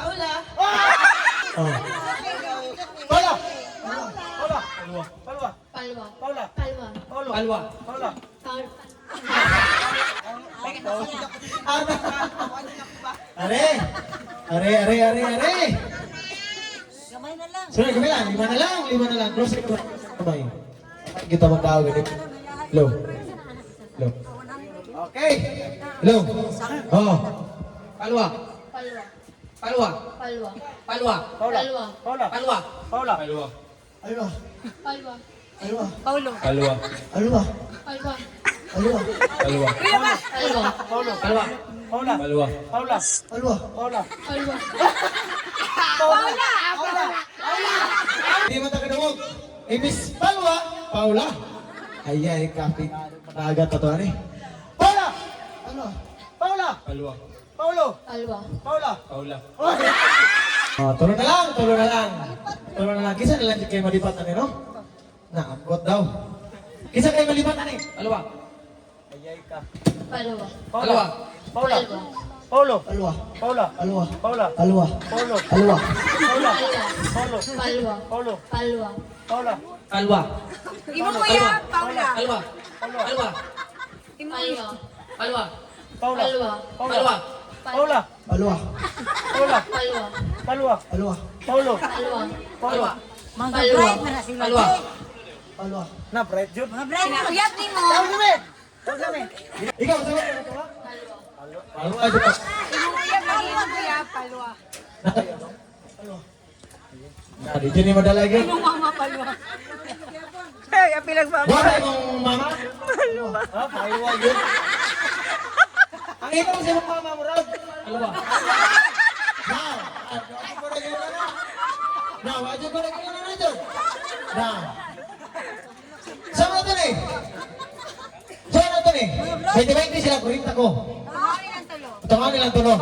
Paula. Oh. Paula. Paula. Palwa. Palwa. Palwa. Paula. Palwa. Paula. Palwa. Paula. Are. Are. Gamay na lang. Sunod kami lang, lima na lang. Close ka kamay. Kita magtawag ganito. Low. Low. Okay. Low. Oh. Palwa. Palwa. Palwa. Palwa. Palwa. Paula. Palwa. Paula. Palwa. Paula. Palwa. Alwa. Palwa. Alwa. Paulo. Alwa. Alwa. Palwa. Alwa. Alwa. Palwa. Paula. Alwa. Paula. Alwa. Paula. Alwa. Paula. Palwa. Paula. Hindi mo tagadawag. Eh, Miss Palwa. Paula. Ay, kapit. Matagat na to, ano eh. Paula. Ano? Paula. Palwa. Paulo. Palwa. Paula. Paula. Oh, tulo na lang. Tulo na lang. Kisa na lang kayo malipatan eh, no? Naambot daw. Kisa kayo malipatan eh. Alwa. Ayay ka. Palwa. Paula. Paula. Palwa. Paulo. Alwa. Paula. Alwa. Paula. Alwa. Paulo. Alwa. Paula. Palwa. Paulo. Palwa. Paulo. Palwa. Paula. Alwa. Imo mo yan, Paula. Alwa. Paula. Alwa. Imo mo Palwa. yan. Alwa. Paula. Palwa. Paula. Paula. Alwa. Paula. Palwa. Palwa. Alwa. Paulo. Palwa. Paula. Mga Palwa. bright na na sila. Alwa. eh. Alwa. Na, Brett Jud. Mga bright na. Uyap ni mo. Tawag kami. Tawag kami. Ikaw, sabi ka ito, ha? Alwa. Alwa. Imo uyap lagi mo uyap, Palwa. Nah, di sini modal lagi. Imo mama Palwa. Hey, apilag ba? Wala mong mama. Ha? Paiwa yun. Ang ito mo sa mama mo, Rod. Alwa. Now, ako ko rin yun na. Now, aja ko rin yun na dyan. Now. Sama ito ni. Sama ito ni. 20-20 sila, kurinta ko. Tawagin ang tulo. Tawagin lang tulo.